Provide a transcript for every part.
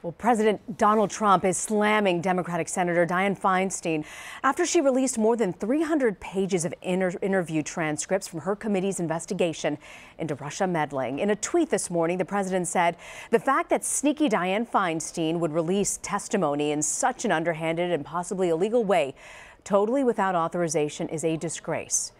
Well, President Donald Trump is slamming Democratic Senator Dianne Feinstein after she released more than 300 pages of interview transcripts from her committee's investigation into Russia meddling. In a tweet this morning, the president said the fact that sneaky Dianne Feinstein would release testimony in such an underhanded and possibly illegal way, totally without authorization, is a disgrace.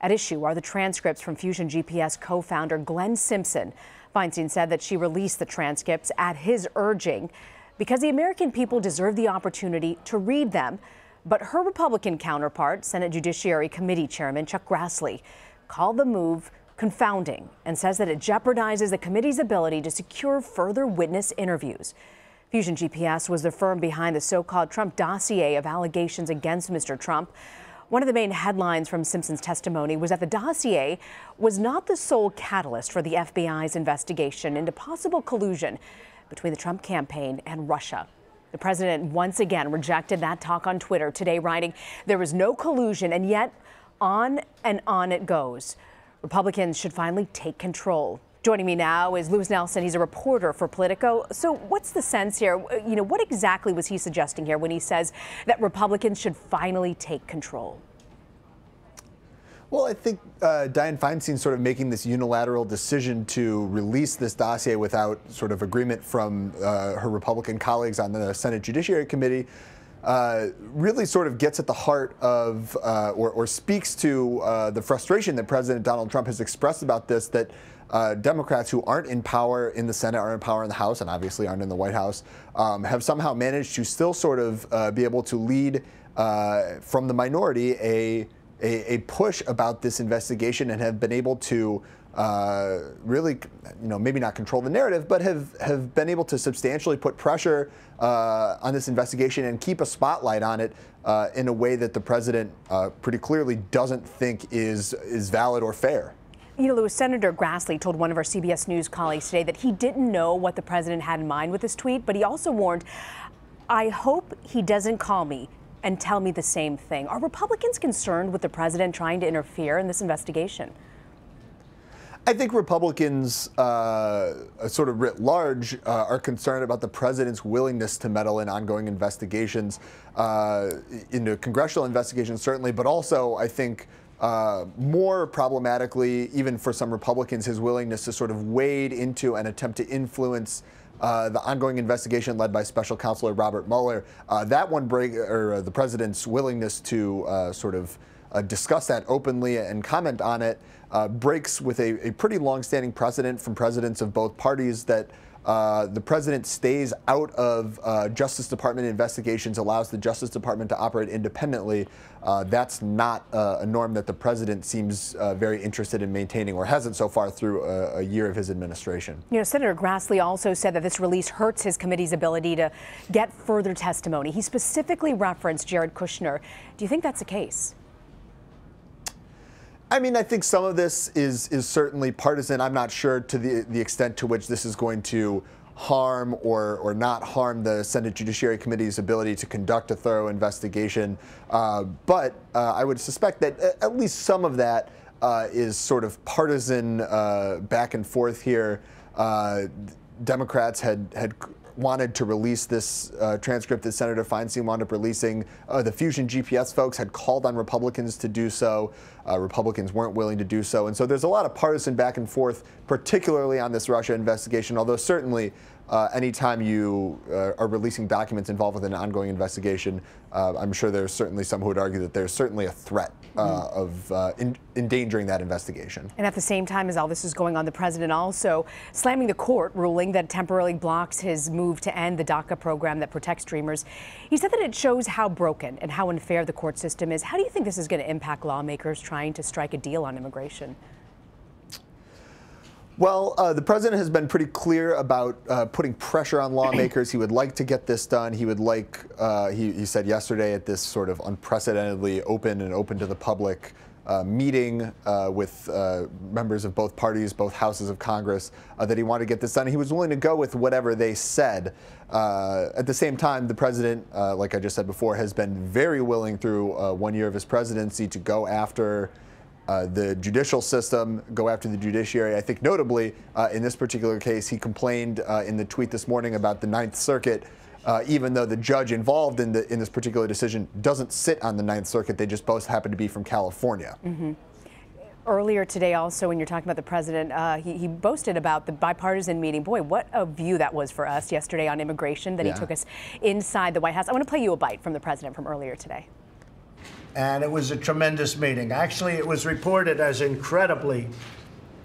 At issue are the transcripts from Fusion GPS co-founder Glenn Simpson. Feinstein said that she released the transcripts at his urging because the American people deserve the opportunity to read them. But her Republican counterpart, Senate Judiciary Committee Chairman Chuck Grassley, called the move confounding and says that it jeopardizes the committee's ability to secure further witness interviews. Fusion GPS was the firm behind the so-called Trump dossier of allegations against Mr. Trump. One of the main headlines from Simpson's testimony was that the dossier was not the sole catalyst for the FBI's investigation into possible collusion between the Trump campaign and Russia. The president once again rejected that talk on Twitter today, writing, "There was no collusion, and yet on and on it goes. Republicans should finally take control." Joining me now is Lewis Nelson. He's a reporter for Politico. So what's the sense here? What exactly was he suggesting here when he says that Republicans should finally take control? Well, I think Dianne Feinstein sort of making this unilateral decision to release this dossier without sort of agreement from her Republican colleagues on the Senate Judiciary Committee really sort of gets at the heart of or speaks to the frustration that President Donald Trump has expressed about this, that Democrats who aren't in power in the Senate, aren't in power in the House, and obviously aren't in the White House, have somehow managed to still sort of be able to lead from the minority a push about this investigation, and have been able to really, maybe not control the narrative, but have been able to substantially put pressure on this investigation and keep a spotlight on it in a way that the president pretty clearly doesn't think is valid or fair. Lewis, Senator Grassley told one of our CBS News colleagues today that he didn't know what the president had in mind with this tweet, but he also warned, "I hope he doesn't call me and tell me the same thing." Are Republicans concerned with the president trying to interfere in this investigation? I think Republicans, sort of writ large, are concerned about the president's willingness to meddle in ongoing investigations, into congressional investigations certainly, but also I think more problematically, even for some Republicans, his willingness to sort of wade into and attempt to influence the ongoing investigation led by Special Counsel Robert Mueller. That one the president's willingness to sort of discuss that openly and comment on it breaks with a pretty long-standing precedent from presidents of both parties that the president stays out of Justice Department investigations, allows the Justice Department to operate independently. That's not a norm that the president seems very interested in maintaining, or hasn't so far through a year of his administration. Senator Grassley also said that this release hurts his committee's ability to get further testimony. He specifically referenced Jared Kushner. Do you think that's the case? I mean, I think some of this is certainly partisan. I'm not sure to the extent to which this is going to harm or not harm the Senate Judiciary Committee's ability to conduct a thorough investigation. But I would suspect that at least some of that is sort of partisan back and forth here. Democrats had wanted to release this transcript that Senator Feinstein wound up releasing. The Fusion GPS folks had called on Republicans to do so. Republicans weren't willing to do so. And so there's a lot of partisan back and forth, particularly on this Russia investigation, although certainly anytime you are releasing documents involved with an ongoing investigation, I'm sure there's certainly some who would argue that there's certainly a threat of endangering that investigation. And at the same time as all this is going on, the president also slamming the court ruling that temporarily blocks his move to end the DACA program that protects dreamers. He said that it shows how broken and how unfair the court system is. How do you think this is going to impact lawmakers trying to strike a deal on immigration? Well, the president has been pretty clear about putting pressure on lawmakers. He would like to get this done. He would like, he said yesterday at this sort of unprecedentedly open to the public meeting with members of both parties, both houses of Congress, that he wanted to get this done. He was willing to go with whatever they said. At the same time, the president, like I just said before, has been very willing through 1 year of his presidency to go after the judicial system, go after the judiciary. I think notably in this particular case, he complained in the tweet this morning about the Ninth Circuit. Even though the judge involved in this particular decision doesn't sit on the Ninth Circuit, they just both happen to be from California. Mm-hmm. Earlier today also, when you're talking about the president, he boasted about the bipartisan meeting. Boy, what a view that was for us yesterday on immigration, that he took us inside the White House. I want to play you a bite from the president from earlier today. And it was a tremendous meeting. Actually, it was reported as incredibly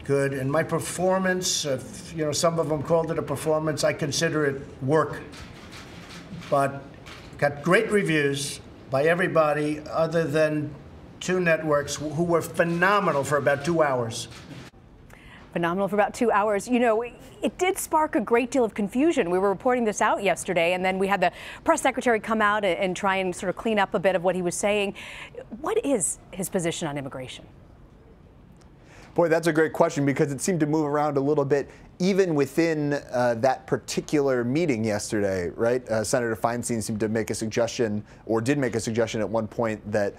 good. And my performance, some of them called it a performance, I consider it work. But got great reviews by everybody other than two networks who were phenomenal for about 2 hours. Phenomenal for about 2 hours. You know, it did spark a great deal of confusion. We were reporting this out yesterday, and then we had the press secretary come out and try and sort of clean up a bit of what he was saying. What is his position on immigration? Boy, that's a great question, because it seemed to move around a little bit even within that particular meeting yesterday, right? Senator Feinstein seemed to make a suggestion, or did make a suggestion at one point, that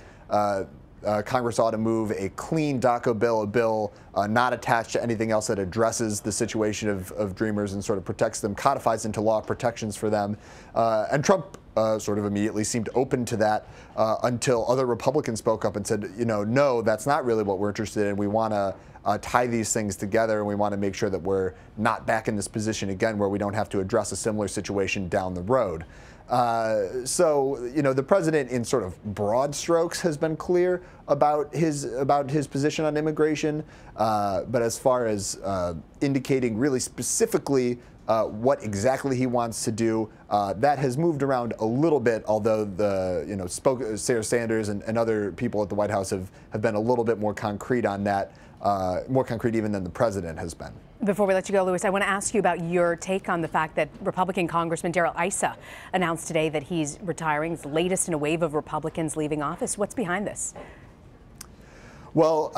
Congress ought to move a clean DACA bill, a bill not attached to anything else that addresses the situation of Dreamers and sort of protects them, codifies into law protections for them. And Trump sort of immediately seemed open to that until other Republicans spoke up and said, no, that's not really what we're interested in. We want to tie these things together, and we want to make sure that we're not back in this position again where we don't have to address a similar situation down the road. So, the president in sort of broad strokes has been clear about his position on immigration, but as far as indicating really specifically what exactly he wants to do, that has moved around a little bit, although Sarah Sanders and other people at the White House have been a little bit more concrete on that, more concrete even than the president has been. Before we let you go, Louis, I want to ask you about your take on the fact that Republican Congressman Darrell Issa announced today that he's retiring. It's the latest in a wave of Republicans leaving office. What's behind this? Well,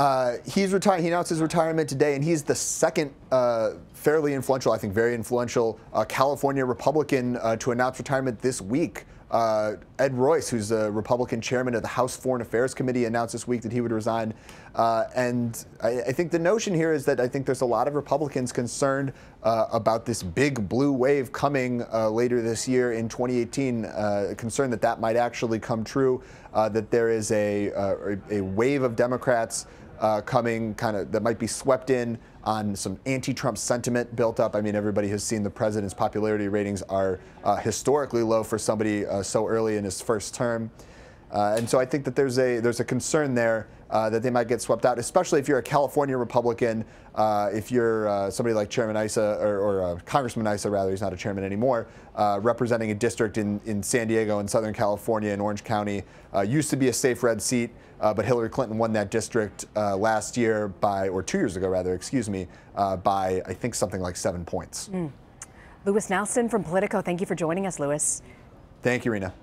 he's retiring. He announced his retirement today, and he's the second fairly influential, I think very influential, California Republican to announce retirement this week. Ed Royce, who's a Republican chairman of the House Foreign Affairs Committee, announced this week that he would resign. And I think the notion here is that I think there's a lot of Republicans concerned about this big blue wave coming later this year in 2018, concerned that that might actually come true, that there is a wave of Democrats coming that might be swept in on some anti-Trump sentiment built up. I mean, everybody has seen the president's popularity ratings are historically low for somebody so early in his first term. And so I think that there's a concern there that they might get swept out, especially if you're a California Republican, if you're somebody like Chairman Issa, or Congressman Issa, rather, he's not a chairman anymore, representing a district in San Diego and Southern California in Orange County. Used to be a safe red seat, but Hillary Clinton won that district last year or 2 years ago, rather, excuse me, by, I think, something like 7 points. Louis Nelson from Politico, thank you for joining us, Louis. Thank you, Rena.